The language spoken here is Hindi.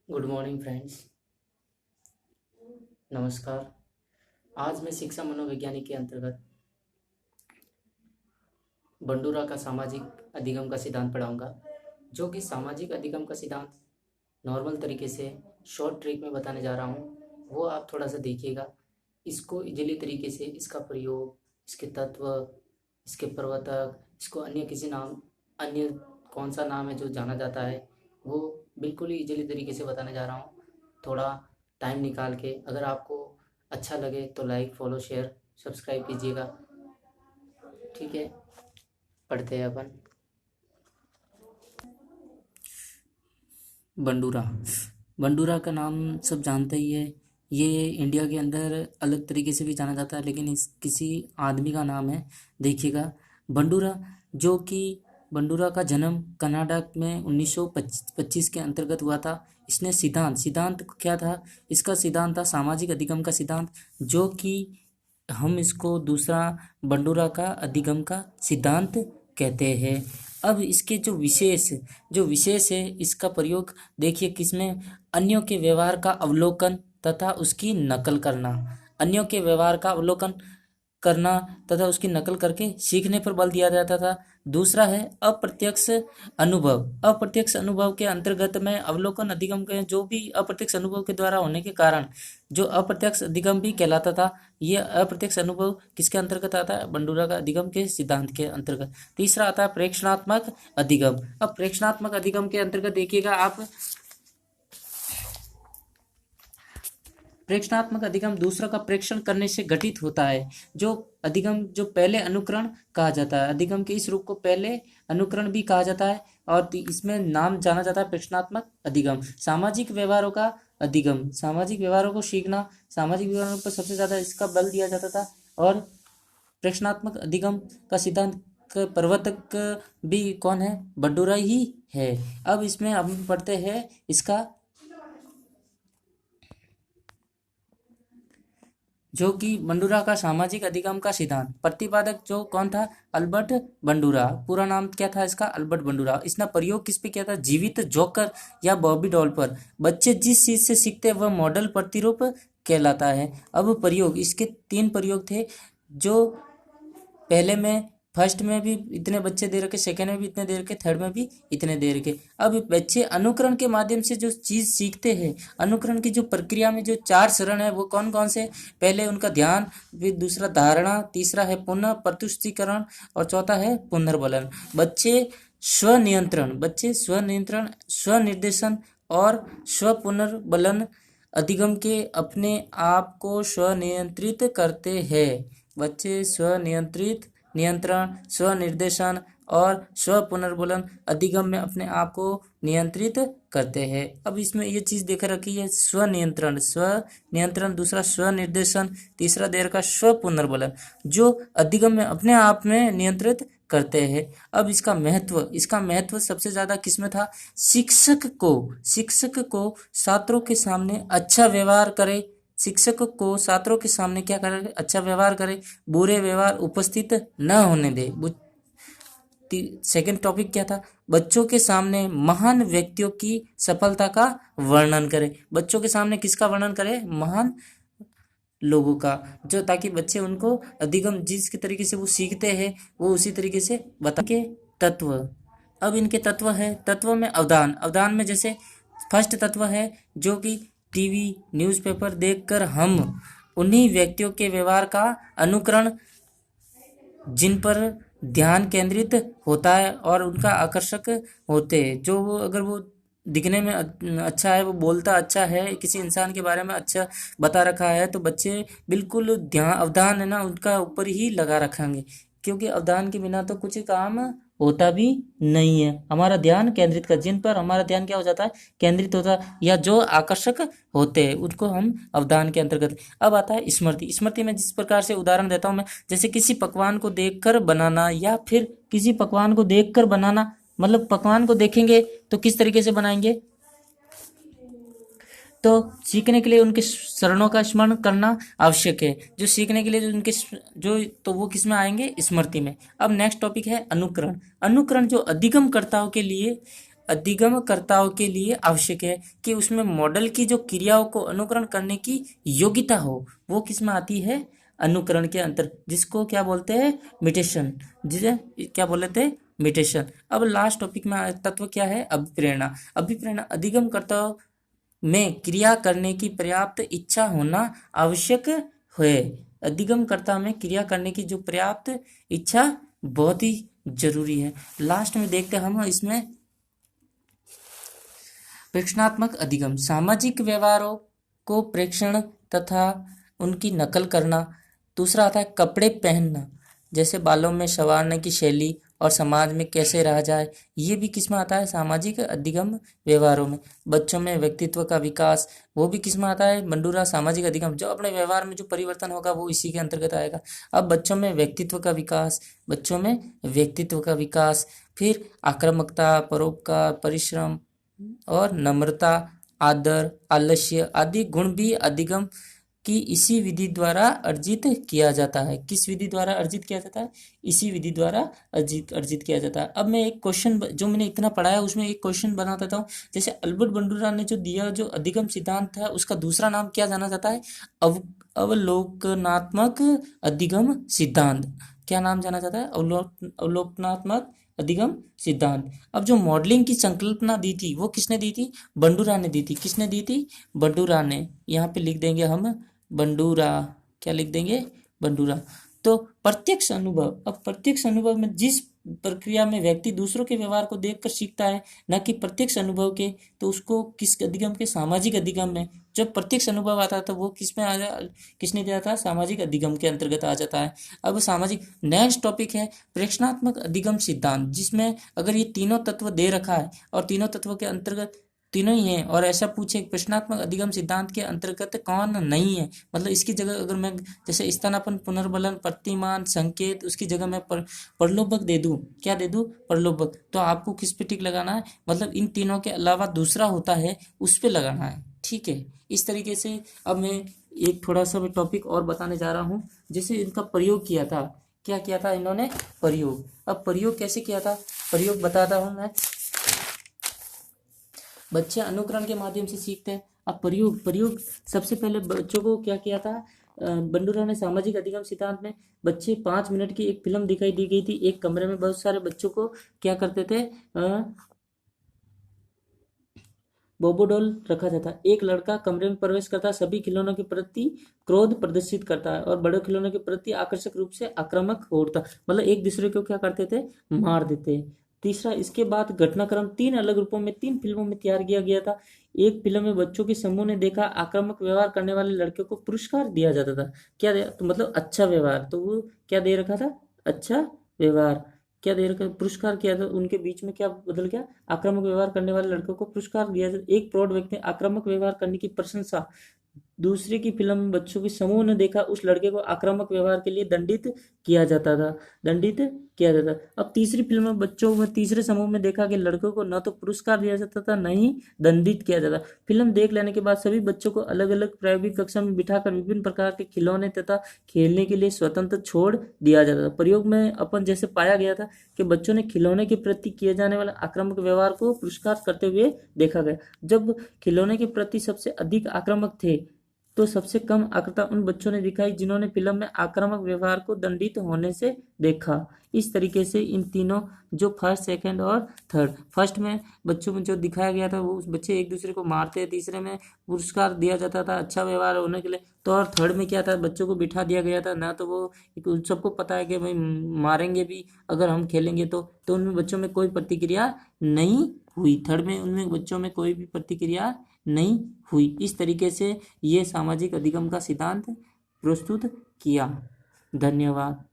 Good morning friends. नमस्कार। आज मैं शिक्षा मनोविज्ञानी के अंतर्गत बंडूरा का सामाजिक अधिगम का सिद्धांत पढ़ाऊंगा, जो कि सामाजिक अधिगम का सिद्धांत नॉर्मल तरीके से शॉर्ट ट्रिक में बताने जा रहा हूँ। वो आप थोड़ा सा देखिएगा। इसको इजीली तरीके से इसका प्रयोग, इसके तत्व, इसके प्रवर्तक, इसको अन्य किसी नाम, अन्य कौन सा नाम है जो जाना जाता है, वो बिल्कुल ही इजीली तरीके से बताने जा रहा हूँ। थोड़ा टाइम निकाल के, अगर आपको अच्छा लगे तो लाइक, फॉलो, शेयर, सब्सक्राइब कीजिएगा। ठीक है, पढ़ते हैं अपन। बंडूरा। बंडूरा का नाम सब जानते ही है। ये इंडिया के अंदर अलग तरीके से भी जाना जाता है, लेकिन इस किसी आदमी का नाम है। देखिएगा, बंडूरा, जो कि बंडूरा का जन्म कर्नाटक में 1925 के अंतर्गत हुआ था। इसने सिद्धांत क्या था? इसका सिद्धांत था सामाजिक अधिगम का सिद्धांत, जो कि हम इसको दूसरा बंडूरा का अधिगम का सिद्धांत कहते हैं। अब इसके जो विशेष है, इसका प्रयोग देखिए किसमें? अन्यों के व्यवहार का अवलोकन तथा उसकी नकल करना। अन्यों के व्यवहार का अवलोकन करना तथा उसकी नकल करके सीखने पर बल दिया जाता था। दूसरा है अप्रत्यक्ष अनुभव। अप्रत्यक्ष अनुभव के अंतर्गत में अवलोकन अधिगम के जो भी अप्रत्यक्ष अनुभव के द्वारा होने के कारण जो अप्रत्यक्ष अधिगम भी कहलाता था। ये अप्रत्यक्ष अनुभव किसके अंतर्गत आता है? बंडूरा का अधिगम के सिद्धांत के अंतर्गत। तीसरा आता है प्रेक्षणात्मक अधिगम। अब प्रेक्षणात्मक अधिगम के अंतर्गत देखिएगा आप, प्रेक्षणात्मक अधिगम दूसरों का प्रेक्षण करने से घटित होता है। जो अधिगम जो पहले अनुकरण कहा जाता है, अधिगम के इस रूप को पहले अनुकरण भी कहा जाता है, और इसमें नाम जाना जाता है प्रेक्षणात्मक अधिगम। सामाजिक व्यवहारों का अधिगम, सामाजिक व्यवहारों को सीखना, सामाजिक व्यवहारों पर सबसे ज्यादा इसका बल दिया जाता था। और प्रेक्षणात्मक अधिगम का सिद्धांत का प्रवर्तक भी कौन है? बंडूरा ही है। अब इसमें हम पढ़ते हैं इसका, जो कि बंडूरा का सामाजिक अधिगम का सिद्धांत। प्रतिपादक जो कौन था? Albert Bandura. पूरा नाम क्या था इसका? Albert Bandura. इसने प्रयोग किस पे किया था? जीवित जोकर या बॉबी डॉल पर। बच्चे जिस चीज से सीखते हैं वह मॉडल प्रतिरूप कहलाता है। अब प्रयोग, इसके 3 प्रयोग थे, जो पहले में फर्स्ट में भी इतने बच्चे दे रखे, सेकेंड में भी इतने दे रखे, थर्ड में भी इतने दे रखे। अब बच्चे अनुकरण के माध्यम से जो चीज सीखते हैं, अनुकरण की जो प्रक्रिया में जो 4 चरण है वो कौन कौन से? पहले उनका ध्यान, फिर दूसरा धारणा, तीसरा है पुनः प्रत्युष्टीकरण, और चौथा है पुनर्बलन। बच्चे स्वनियंत्रण, स्वनिर्देशन और स्व पुनर्बलन अधिगम के अपने आप को स्वनियंत्रित करते हैं। बच्चे स्वनियंत्रित, नियंत्रण, स्वनिर्देशन और स्व पुनर्बलन अधिगम में अपने आप को नियंत्रित करते हैं। अब इसमें ये चीज देख रखी है, स्वनियंत्रण, दूसरा स्वनिर्देशन, तीसरा दे रखा स्व पुनर्बलन, जो अधिगम में अपने आप में नियंत्रित करते हैं। अब इसका महत्व सबसे ज्यादा किसमें था? शिक्षक को छात्रों के सामने अच्छा व्यवहार करे। शिक्षक को छात्रों के सामने क्या करे? अच्छा व्यवहार करे, बुरे व्यवहार उपस्थित न होने दे। सेकंड टॉपिक क्या था? बच्चों के सामने महान व्यक्तियों की सफलता का वर्णन करे। बच्चों के सामने किसका वर्णन करे? महान लोगों का, जो ताकि बच्चे उनको अधिगम जिस तरीके से वो सीखते हैं वो उसी तरीके से बता के। तत्व, अब इनके तत्व में अवधान में जैसे फर्स्ट तत्व है, जो कि टीवी, न्यूज़पेपर देखकर हम उन्हीं व्यक्तियों के व्यवहार का अनुकरण, जिन पर ध्यान केंद्रित होता है और उनका आकर्षक होते हैं। जो वो, अगर वो दिखने में अच्छा है, वो बोलता अच्छा है, किसी इंसान के बारे में अच्छा बता रखा है, तो बच्चे बिल्कुल अवधान है ना उनका ऊपर ही लगा रखेंगे, क्योंकि अवधान के बिना तो कुछ काम होता भी नहीं है। हमारा ध्यान केंद्रित कर, जिन पर हमारा ध्यान क्या हो जाता है? केंद्रित होता है, या जो आकर्षक होते हैं उनको हम अवधान के अंतर्गत। अब आता है स्मृति में जिस प्रकार से उदाहरण देता हूं मैं, जैसे किसी पकवान को देखकर बनाना, या फिर किसी पकवान को देखकर बनाना, मतलब पकवान को देखेंगे तो किस तरीके से बनाएंगे? तो सीखने के लिए उनके चरणों का स्मरण करना आवश्यक है। जो सीखने के लिए तो वो किस में आएंगे? स्मृति में। अब नेक्स्ट टॉपिक है अनुकरण। अनुकरण जो अधिगम कर्ताओं के लिए अधिगमकर्ताओं के लिए आवश्यक है कि उसमें मॉडल की जो क्रियाओं को अनुकरण करने की योग्यता हो, वो किस में आती है, अनुकरण के अंतर, जिसको क्या बोलते हैं, मिटेशन, जिसे क्या बोलते हैं, मिटेशन। अब लास्ट टॉपिक में तत्व क्या है, अभिप्रेरणा। अभिप्रेरणा अधिगमकर्ताओं में क्रिया करने की पर्याप्त इच्छा होना आवश्यक है। अधिगमकर्ता में क्रिया करने की जो पर्याप्त इच्छा बहुत ही जरूरी है। लास्ट में देखते हैं हम इसमें प्रेक्षणात्मक अधिगम, सामाजिक व्यवहारों को प्रेक्षण तथा उनकी नकल करना। दूसरा आता है कपड़े पहनना, जैसे बालों में संवारने की शैली और समाज में कैसे रहा जाए, ये भी किस में आता है, सामाजिक अधिगम व्यवहारों में। बच्चों में व्यक्तित्व का विकास, वो भी किस में आता है, बंडूरा सामाजिक अधिगम, जो अपने व्यवहार में जो परिवर्तन होगा वो इसी के अंतर्गत आएगा। अब बच्चों में व्यक्तित्व का विकास, बच्चों में व्यक्तित्व का विकास, फिर आक्रामकता, परोपकार, परिश्रम और नम्रता, आदर, आलस्य आदि गुण भी अधिगम की इसी विधि द्वारा अर्जित किया जाता है। किस विधि द्वारा अर्जित किया जाता है, इसी विधि द्वारा अर्जित किया जाता है। अब मैं एक क्वेश्चन जो मैंने इतना पढ़ाया उसमें एक क्वेश्चन बना देता हूँ। जैसे अल्बर्ट बंडूरा ने जो दिया, जो अधिगम सिद्धांत था, उसका दूसरा नाम क्या जाना जाता है, अवलोकनात्मक अधिगम सिद्धांत। क्या नाम जाना जाता है, अवलोकनात्मक अधिगम सिद्धांत। अब जो मॉडलिंग की संकल्पना दी थी वो किसने दी थी, बंडूरा ने दी थी। किसने दी थी, बंडूरा ने। यहाँ पे लिख देंगे हम बंडूरा, क्या लिख देंगे, बंडूरा। तो प्रत्यक्ष अनुभव, अब प्रत्यक्ष अनुभव में जिस प्रक्रिया में व्यक्ति दूसरों के व्यवहार को देखकर सीखता है, न कि प्रत्यक्ष अनुभव के, तो उसको किस अधिगम के, सामाजिक अधिगम में। जब प्रत्यक्ष अनुभव आता है तो वो किस में आ जा, किसने दिया था, सामाजिक अधिगम के अंतर्गत आ जाता है। अब सामाजिक, नेक्स्ट टॉपिक है प्रेक्षणात्मक अधिगम सिद्धांत, जिसमें अगर ये तीनों तत्व दे रखा है और तीनों तत्वों के अंतर्गत तीनों ही हैं, और ऐसा पूछे प्रश्नात्मक अधिगम सिद्धांत के अंतर्गत कौन नहीं है, मतलब इसकी जगह अगर मैं जैसे स्थानापन्न, पुनर्बलन, प्रतिमान, संकेत, उसकी जगह मैं प्रलोभक दे दूं, क्या दे दूं, प्रलोभक, तो आपको किस पे टिक लगाना है, मतलब इन तीनों के अलावा दूसरा होता है उस पे लगाना है, ठीक है। इस तरीके से अब मैं एक थोड़ा सा टॉपिक और बताने जा रहा हूँ। जैसे इनका प्रयोग किया था, क्या किया था इन्होंने, प्रयोग। अब प्रयोग कैसे किया था, प्रयोग बताता हूँ मैं। बच्चे अनुकरण के माध्यम से सीखते हैं। अब प्रयोग सबसे पहले बच्चों को क्या किया था, बंडूरा ने सामाजिक अधिगम सिद्धांत में बच्चे 5 मिनट की एक फिल्म दिखाई दी गई थी। एक कमरे में बहुत सारे बच्चों को क्या करते थे, बोबोडोल रखा जाता। एक लड़का कमरे में प्रवेश करता, सभी खिलौनों के प्रति क्रोध प्रदर्शित करता है और बड़े खिलौनों के प्रति आकर्षक रूप से आक्रामक होता, मतलब एक दूसरे को क्या करते थे, मार देते। तीसरा, इसके बाद घटनाक्रम 3 अलग रूपों में 3 फिल्मों में तैयार किया गया था। एक फिल्म में बच्चों के समूह ने देखा आक्रामक व्यवहार करने वाले लड़के को पुरस्कार दिया जाता था। क्या दिया, तो मतलब अच्छा व्यवहार, तो वो क्या दे रखा था, अच्छा व्यवहार। क्या दे रखा, पुरस्कार किया था। उनके बीच में क्या बदल गया, आक्रामक व्यवहार करने वाले लड़कों को पुरस्कार दिया था। एक प्रौढ़ व्यक्ति ने आक्रामक व्यवहार करने की प्रशंसा, दूसरे की फिल्म में बच्चों के समूह ने देखा उस लड़के को आक्रामक व्यवहार के लिए दंडित किया जाता था, दंडित किया जाता। अब तीसरी फिल्म में बच्चों में तीसरे समूह में देखा कि लड़कों को न तो पुरस्कार दिया जाता था, न ही दंडित किया जाता। फिल्म देख लेने के बाद सभी बच्चों को अलग अलग प्रायोगिक कक्षा में बिठाकर विभिन्न प्रकार के खिलौने तथा खेलने के लिए स्वतंत्र छोड़ दिया जाता था। प्रयोग में अपन जैसे पाया गया था कि बच्चों ने खिलौने के प्रति किए जाने वाले आक्रामक व्यवहार को पुरस्कार करते हुए देखा गया। जब खिलौने के प्रति सबसे अधिक आक्रामक थे तो सबसे कम आक्रामकता उन बच्चों ने दिखाई जिन्होंने फिल्म में आक्रामक व्यवहार को दंडित होने से देखा। इस तरीके से इन तीनों, जो फर्स्ट, सेकंड और थर्ड, फर्स्ट में बच्चों में जो दिखाया गया था वो बच्चे एक दूसरे को मारते हैं, तीसरे में पुरस्कार दिया जाता था अच्छा व्यवहार होने के लिए, तो और थर्ड में क्या था, बच्चों को बिठा दिया गया था ना, तो वो सबको पता है कि भाई मारेंगे भी अगर हम खेलेंगे तो उनमें बच्चों में कोई प्रतिक्रिया नहीं हुई। थर्ड में उनमें बच्चों में कोई भी प्रतिक्रिया नहीं हुई। इस तरीके से ये सामाजिक अधिगम का सिद्धांत प्रस्तुत किया। धन्यवाद।